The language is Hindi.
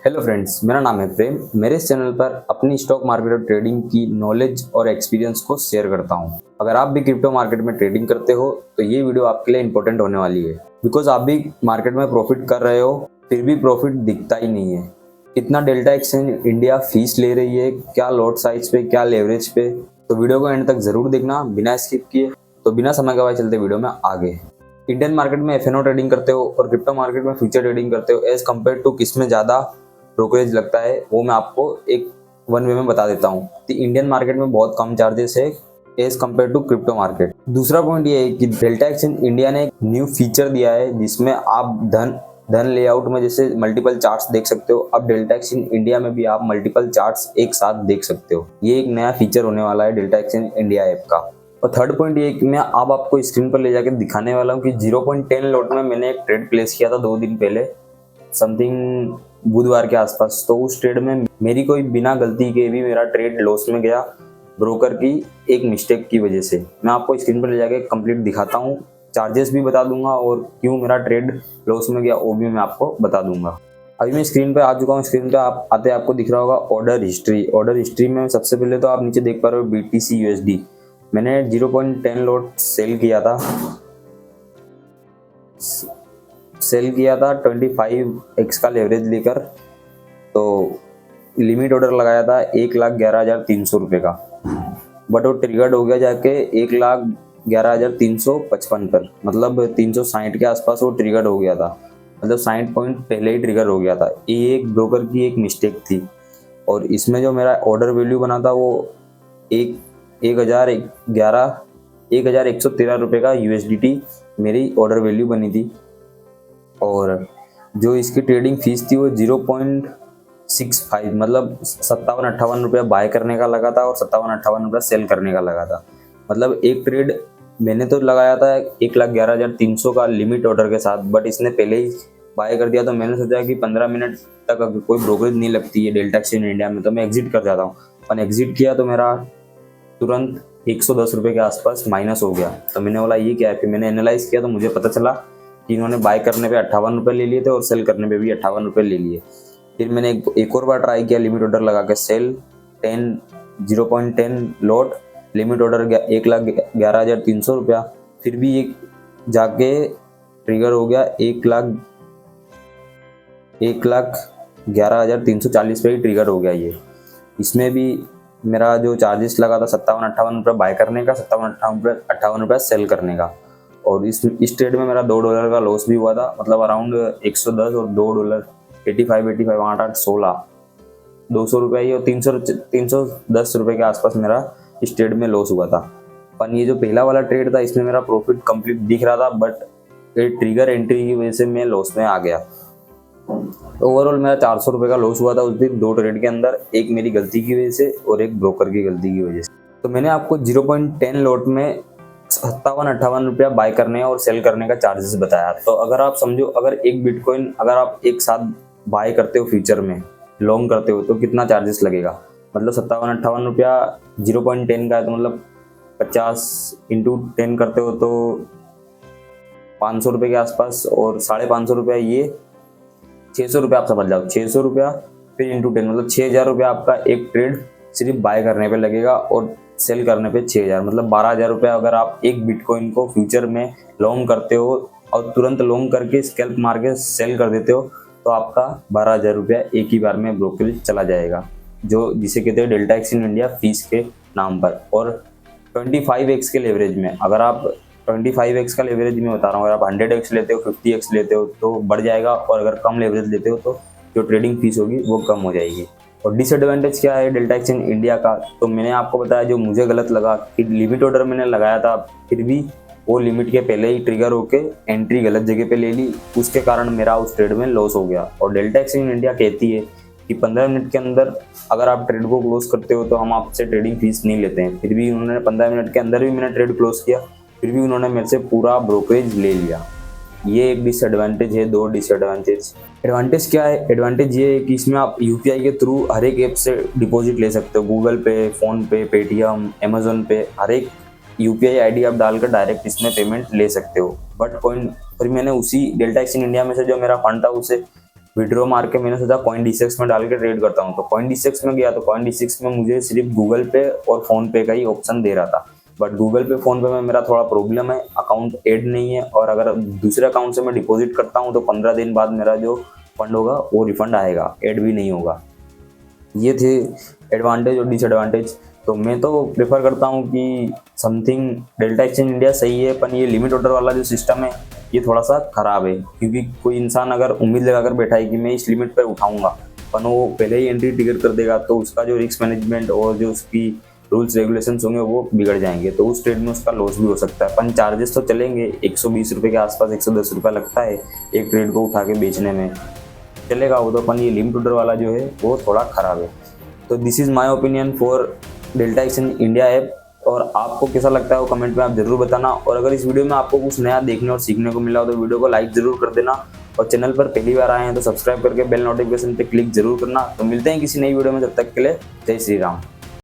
हेलो फ्रेंड्स, मेरा नाम है प्रेम। मेरे इस चैनल पर अपनी स्टॉक मार्केट और ट्रेडिंग की नॉलेज और एक्सपीरियंस को शेयर करता हूं। अगर आप भी क्रिप्टो मार्केट में ट्रेडिंग करते हो तो ये वीडियो आपके लिए इंपॉर्टेंट होने वाली है, बिकॉज आप भी मार्केट में प्रॉफिट कर रहे हो फिर भी प्रॉफिट दिखता ही नहीं है। कितना डेल्टा एक्सचेंज इंडिया फीस ले रही है, क्या लॉट साइज पे, क्या लेवरेज पे, तो वीडियो को एंड तक जरूर देखना बिना स्किप किए। तो बिना समय गवाए चलते वीडियो में आगे। इंडियन मार्केट में एफएनओ ट्रेडिंग करते हो और क्रिप्टो मार्केट में फ्यूचर ट्रेडिंग करते हो, एज कम्पेयर टू किस में ज़्यादा ब्रोकरेज लगता है वो मैं आपको एक वन वे में बता देता हूँ। तो इंडियन मार्केट में बहुत कम चार्जेस है as compare to crypto market. दूसरा पॉइंट ये है कि डेल्टा एक्सचेंज इंडिया ने एक न्यू फीचर दिया है जिसमें आप धन लेआउट में जैसे मल्टीपल चार्ट्स देख सकते हो। अब डेल्टा एक्सचेंज इंडिया में भी आप मल्टीपल चार्ट्स एक साथ देख सकते हो। ये एक नया फीचर होने वाला है डेल्टा एक्सचेंज इंडिया ऐप का। और थर्ड पॉइंट ये कि मैं अब आपको स्क्रीन पर ले जाकर दिखाने वाला हूँ कि 0.10 लॉट में मैंने एक ट्रेड प्लेस किया था 2 दिन पहले, समथिंग बुधवार के आसपास। तो उस ट्रेड में मेरी कोई बिना गलती के भी मेरा ट्रेड लॉस में गया, ब्रोकर की एक मिस्टेक की वजह से। मैं आपको स्क्रीन पर ले जाके कंप्लीट दिखाता हूँ, चार्जेस भी बता दूंगा और क्यों मेरा ट्रेड लॉस में गया वो भी मैं आपको बता दूंगा। अभी मैं स्क्रीन पे आ चुका हूँ। स्क्रीन पे आप आते आपको दिख रहा होगा ऑर्डर हिस्ट्री। ऑर्डर हिस्ट्री में सबसे पहले तो आप नीचे देख पा रहे हो BTC USD। मैंने 0.10 लॉट सेल किया था 25x का लेवरेज लेकर। तो लिमिट ऑर्डर लगाया था 1,11,300 रुपये का, बट वो ट्रिगर्ड हो गया जाके 1,11,355 पर, मतलब 360 के आसपास वो ट्रिगर्ड हो गया था। मतलब 60 पॉइंट पहले ही ट्रिगर हो गया था। ये एक ब्रोकर की एक मिस्टेक थी। और इसमें जो मेरा ऑर्डर वैल्यू बना था वो 1,113 रुपये का USDT मेरी ऑर्डर वैल्यू बनी थी। और जो इसकी ट्रेडिंग फीस थी वो 0.65, मतलब 57-58 रुपया बाय करने का लगा था और 57-58 रुपया सेल करने का लगा था। मतलब एक ट्रेड मैंने तो लगाया था 1,11,300 का लिमिट ऑर्डर के साथ, बट इसने पहले ही बाय कर दिया। तो मैंने सोचा कि 15 मिनट तक अगर कोई ब्रोकरेज नहीं लगती है डेल्टा एक्सचेंज इंडिया में तो मैं एग्जिट कर जाता हूँ। और एग्जिट किया तो मेरा तुरंत 110 रुपये के आसपास माइनस हो गया। तो मैंने बोला ये क्या है। फिर मैंने एनालाइज किया तो मुझे पता चला कि इन्होंने बाय करने पे 58 रुपये ले लिए थे और सेल करने पे भी 58 रुपये ले लिए। फिर मैंने एक और बार ट्राई किया लिमिट ऑर्डर लगा के, सेल 0.10 लॉट, लिमिट ऑर्डर 1,11,300 रुपया। फिर भी एक जाके ट्रिगर हो गया 1,11,340 पे ही ट्रिगर हो गया ये। इसमें भी मेरा जो चार्जेस लगा था 57-58 रुपये बाय करने का, 57-58 रुपये सेल करने का। और इस ट्रेड में मेरा $2 का लॉस भी हुआ था, मतलब अराउंड 110 और $2 85 8 16 200 रुपये ही और 310 रुपये के आसपास मेरा इस ट्रेड में लॉस हुआ था। पर ये जो पहला वाला ट्रेड था इसमें मेरा प्रॉफिट कंप्लीट दिख रहा था, बट ये ट्रिगर एंट्री की वजह से मैं लॉस में आ गया। तो ओवरऑल मेरा 400 रुपये का लॉस हुआ था उस दिन 2 ट्रेड के अंदर, एक मेरी गलती की वजह से और एक ब्रोकर की गलती की वजह से। तो मैंने आपको 0.10 लॉट में 57-58 रुपया बाय करने और सेल करने का चार्जेस बताया। तो अगर आप समझो, अगर एक बिटकॉइन अगर आप एक साथ बाय करते हो फ्यूचर में, लॉन्ग करते हो, तो कितना चार्जेस लगेगा। मतलब 57-58 रुपया 0.10 का है, तो मतलब 50 × 10 करते हो तो 500 रुपये के आसपास, और 550 रुपया ये 600 रुपया आप समझ जाओ। 600 रुपया फिर × 10 मतलब 6,000 रुपया आपका एक ट्रेड सिर्फ बाय करने पे लगेगा और सेल करने पे 6,000, मतलब 12,000 रुपया। अगर आप एक बिटकॉइन को फ्यूचर में लॉन्ग करते हो और तुरंत लॉन्ग करके स्कैल्प मार के सेल कर देते हो तो आपका 12,000 रुपया एक ही बार में ब्रोकरेज चला जाएगा, जो जिसे कहते हैं डेल्टा एक्सचेंज इंडिया फीस के नाम पर। और 25x के लेवरेज में, अगर आप 25x का लेवरेज में बता रहा हूँ, अगर आप 100x लेते हो, 50x लेते हो तो बढ़ जाएगा, और अगर कम लेवरेज लेते हो तो जो ट्रेडिंग फीस होगी वो कम हो जाएगी। और डिसएडवांटेज क्या है डेल्टा एक्सचेंज इंडिया का, तो मैंने आपको बताया जो मुझे गलत लगा कि लिमिट ऑर्डर मैंने लगाया था, फिर भी वो लिमिट के पहले ही ट्रिगर होके एंट्री गलत जगह पे ले ली, उसके कारण मेरा उस ट्रेड में लॉस हो गया। और डेल्टा एक्सचेंज इंडिया कहती है कि 15 मिनट के अंदर अगर आप ट्रेड को क्लोज करते हो तो हम आपसे ट्रेडिंग फीस नहीं लेते हैं। फिर भी उन्होंने 15 मिनट के अंदर भी मैंने ट्रेड क्लोज किया, फिर भी उन्होंने मेरे से पूरा ब्रोकरेज ले लिया। ये एक डिसएडवांटेज है। 2 डिसएडवांटेज। एडवांटेज क्या है, एडवांटेज ये है कि इसमें आप UPI के थ्रू हर एक ऐप से डिपॉजिट ले सकते हो। गूगल पे, फ़ोन पे, पेटीएम, अमेजोन पे, हर एक UPI ID आप डालकर डायरेक्ट इसमें पेमेंट ले सकते हो। बट फिर मैंने उसी डेल्टा एक्सचेंज इंडिया में से जो मेरा फंड था उसे विड्रॉ मार के मैंने सोचा CoinDCX में डाल के ट्रेड करता हूँ। तो CoinDCX में गया तो CoinDCX में मुझे सिर्फ गूगल पे और फोन पे का ही ऑप्शन दे रहा था। बट गूगल पे फोन पे में मेरा थोड़ा प्रॉब्लम है, अकाउंट ऐड नहीं है, और अगर दूसरे अकाउंट से मैं डिपॉजिट करता हूँ तो 15 दिन बाद मेरा जो फंड होगा वो रिफंड आएगा, ऐड भी नहीं होगा। ये थे एडवांटेज और डिसएडवांटेज। तो मैं तो प्रेफर करता हूँ कि समथिंग डेल्टा एक्सचेंज इंडिया सही है, पर ये लिमिट ऑर्डर वाला जो सिस्टम है ये थोड़ा सा खराब है, क्योंकि कोई इंसान अगर उम्मीद लगाकर बैठा है कि मैं इस लिमिट पर उठाऊंगा, पर वो पहले ही एंट्री ट्रिगर कर देगा, तो उसका जो रिस्क मैनेजमेंट और जो उसकी रूल्स रेगुलेशंस होंगे वो बिगड़ जाएंगे, तो उस ट्रेड में उसका लॉस भी हो सकता है। पर चार्जेस तो चलेंगे, 120 रुपये के आसपास, 110 रुपये लगता है एक ट्रेड को उठा के बेचने में, चलेगा वो तो। अपन ये लिमिट ऑर्डर वाला जो है वो थोड़ा खराब है। तो this is my opinion for delta exchange India app. और आपको कैसा लगता है वो कमेंट में आप जरूर बताना। और अगर इस वीडियो में आपको कुछ नया देखने और सीखने को मिला हो तो वीडियो को लाइक जरूर कर देना, और चैनल पर पहली बार आए हैं तो सब्सक्राइब करके बेल नोटिफिकेशन पे क्लिक जरूर करना। तो मिलते हैं किसी नई वीडियो में, तब तक के लिए जय श्री राम।